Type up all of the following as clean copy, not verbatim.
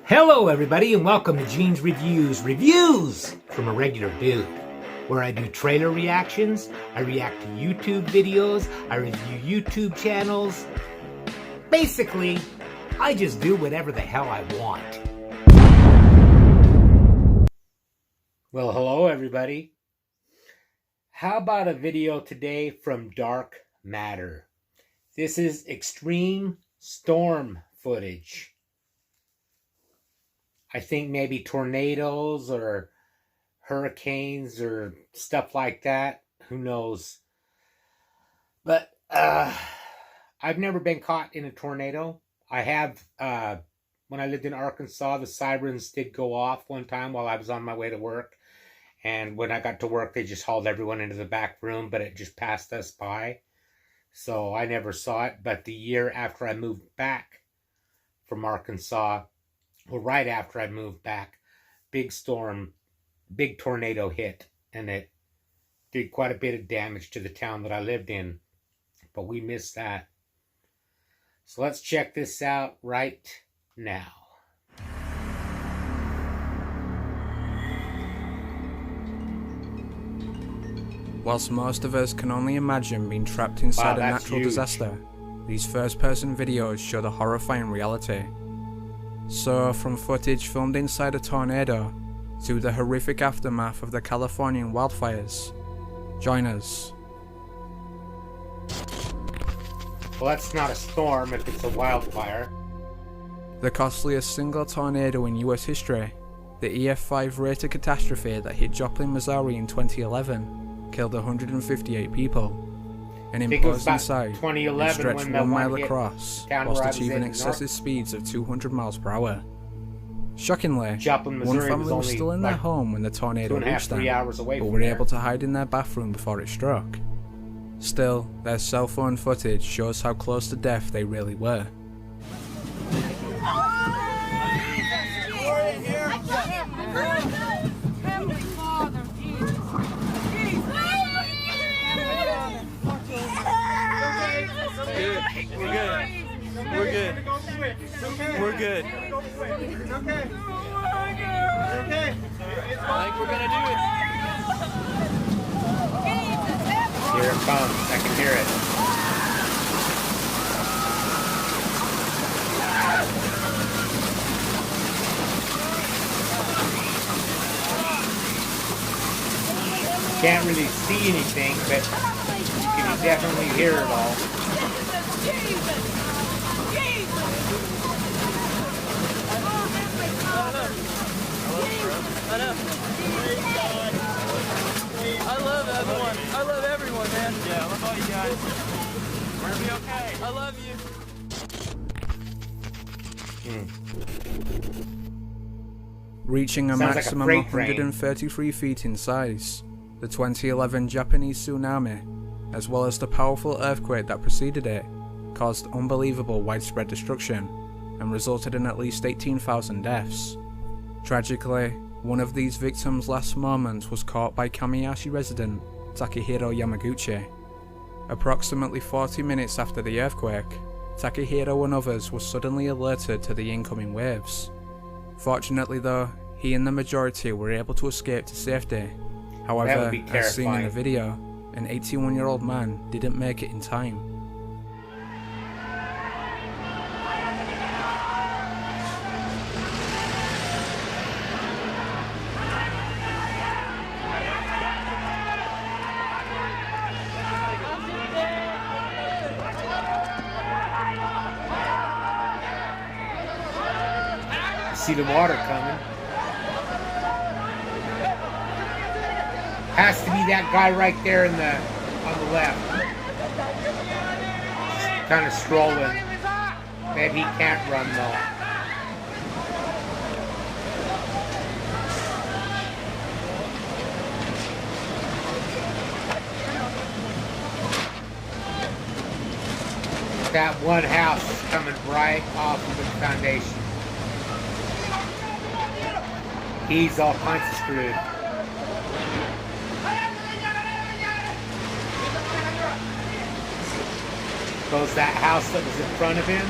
Hello everybody and welcome to Gene's Reviews from a regular dude, where I do trailer reactions, I react to YouTube videos, I review YouTube channels. Basically, I just do whatever the hell I want. Well, hello everybody. How about a video today from Dark Matter? This is extreme storm footage. I think maybe tornadoes or hurricanes or stuff like that. Who knows? But I've never been caught in a tornado. I have, when I lived in Arkansas, the sirens did go off one time while I was on my way to work. And when I got to work, they just hauled everyone into the back room, but it just passed us by. So I never saw it. But the year after I moved back from Arkansas, well, right after I moved back, big storm, big tornado hit, and it did quite a bit of damage to the town that I lived in, but we missed that. So let's check this out right now. Whilst most of us can only imagine being trapped inside a natural disaster, these first-person videos show the horrifying reality. So, from footage filmed inside a tornado to the horrific aftermath of the Californian wildfires, join us. Well, that's not a storm if it's a wildfire. The costliest single tornado in US history, the EF5 rated catastrophe that hit Joplin, Missouri in 2011, killed 158 people. An imposing sight and stretched 1 mile across whilst achieving excessive speeds of 200 miles per hour. Shockingly, one family was still in their home when the tornado reached them, but were able to hide in their bathroom before it struck. Still, their cell phone footage shows how close to death they really were. We're good. We're good. I think we're gonna do it. Here it comes. I can hear it. Can't really see anything, but you can definitely hear it all. I know. I love everyone. I love everyone, man. Yeah, I love all you guys. We're gonna be okay. I love you. Reaching a maximum of 133 feet in size, the 2011 Japanese tsunami, as well as the powerful earthquake that preceded it, caused unbelievable widespread destruction and resulted in at least 18,000 deaths. Tragically, one of these victims' last moments was caught by Kamiyashi resident Takehiro Yamaguchi. Approximately 40 minutes after the earthquake, Takehiro and others were suddenly alerted to the incoming waves. Fortunately though, he and the majority were able to escape to safety. However, as seen in the video, an 81-year-old man didn't make it in time. See the water coming. Has to be that guy right there on the left. Just kind of strolling. Maybe he can't run though. That one house is coming right off of the foundation. He's all kinds of screwed. Goes that house that was in front of him.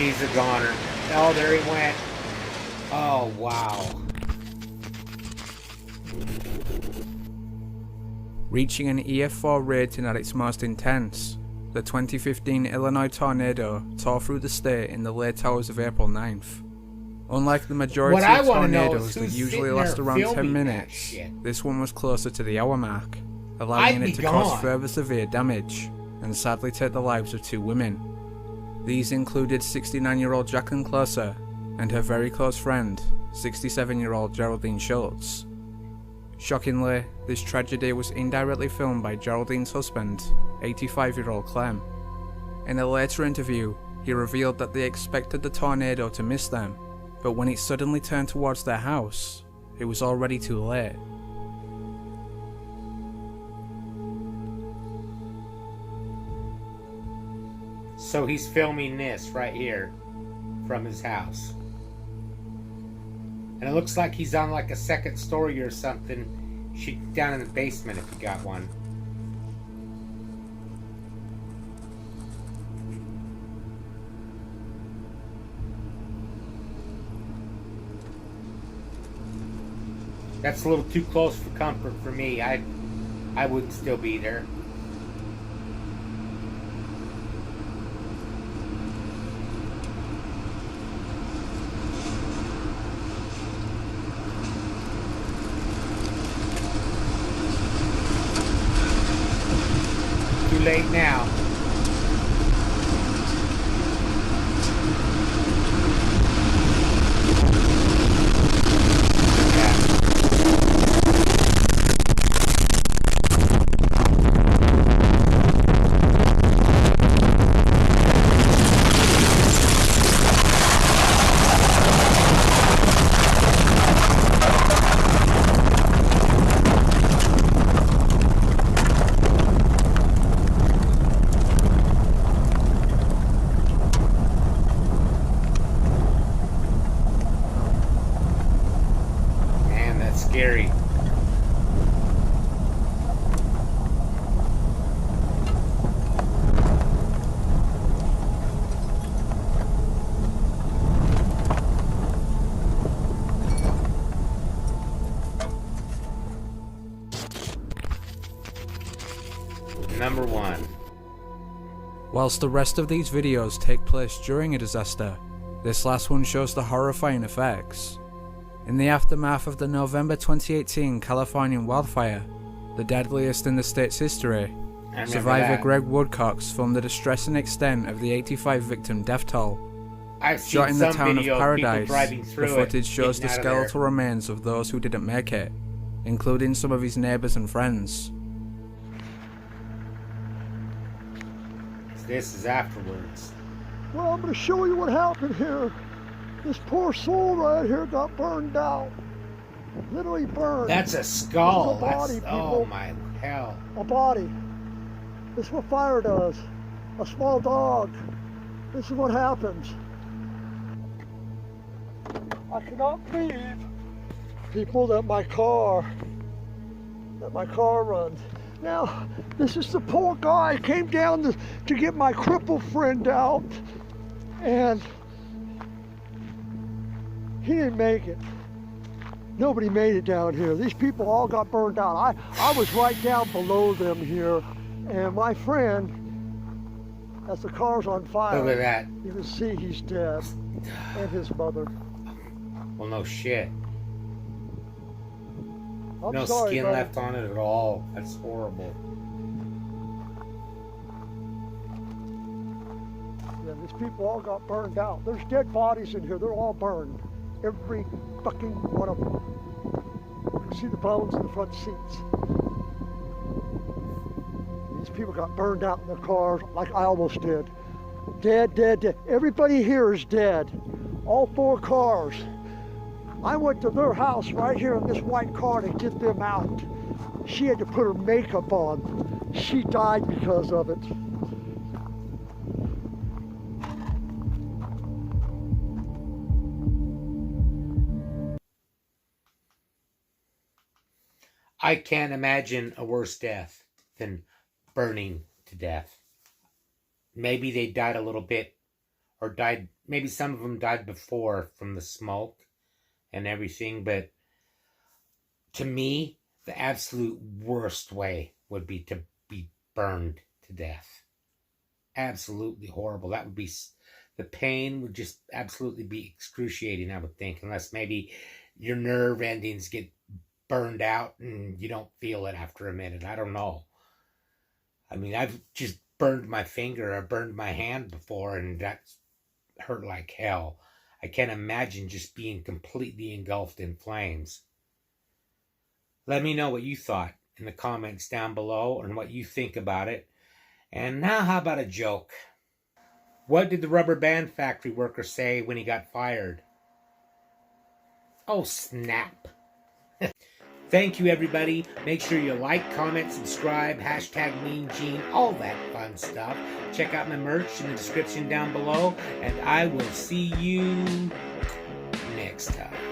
He's a goner. Oh, there he went. Oh, wow. Reaching an EF4 rating at its most intense, the 2015 Illinois tornado tore through the state in the late hours of April 9th. Unlike the majority of tornadoes that usually last around 10 minutes, this one was closer to the hour mark, allowing it to cause further severe damage, and sadly take the lives of 2 women. These included 69-year-old Jacqueline Closer and her very close friend, 67-year-old Geraldine Schultz. Shockingly, this tragedy was indirectly filmed by Geraldine's husband, 85-year-old Clem. In a later interview, he revealed that they expected the tornado to miss them, but when it suddenly turned towards their house, it was already too late. So he's filming this right here from his house. And it looks like he's on like a second story or something. Shoot down in the basement if you got one. That's a little too close for comfort for me. I would still be there. Too late now. Scary. Number 1. Whilst the rest of these videos take place during a disaster, this last one shows the horrifying effects. In the aftermath of the November 2018 California wildfire, the deadliest in the state's history, survivor Greg Woodcox filmed the distressing extent of the 85 victim death toll. Shot in the town of Paradise, the footage shows the skeletal remains of those who didn't make it, including some of his neighbours and friends. This is afterwards. Well, I'm going to show you what happened here. This poor soul right here got burned out. Literally burned. That's a skull. A body, oh my hell. A body. This is what fire does. A small dog. This is what happens. I cannot believe, people, that my car runs. Now, this is the poor guy came down to get my crippled friend out, and he didn't make it. Nobody made it down here. These people all got burned out. I was right down below them here, and my friend, as the car's on fire, look at that. You can see he's dead, and his mother. Well, no shit. No sorry, skin buddy. left on it at all. That's horrible. Yeah, these people all got burned out. There's dead bodies in here. They're all burned. Every fucking one of them. You can see the bones in the front seats. These people got burned out in their cars like I almost did. Dead, dead, dead. Everybody here is dead. All 4 cars. I went to their house right here in this white car to get them out. She had to put her makeup on. She died because of it. I can't imagine a worse death than burning to death. Maybe they died a little bit or died. Maybe some of them died before from the smoke and everything. But to me, the absolute worst way would be to be burned to death. Absolutely horrible. That would be, the pain would just absolutely be excruciating, I would think, unless maybe your nerve endings get burned out and you don't feel it after a minute. I don't know. I mean, I've just burned my finger or burned my hand before, and that's hurt like hell. I can't imagine just being completely engulfed in flames. Let me know what you thought in the comments down below and what you think about it. And now, how about a joke? What did the rubber band factory worker say when he got fired? Oh, snap. Thank you, everybody. Make sure you like, comment, subscribe, hashtag Mean Gene, all that fun stuff. Check out my merch in the description down below, and I will see you next time.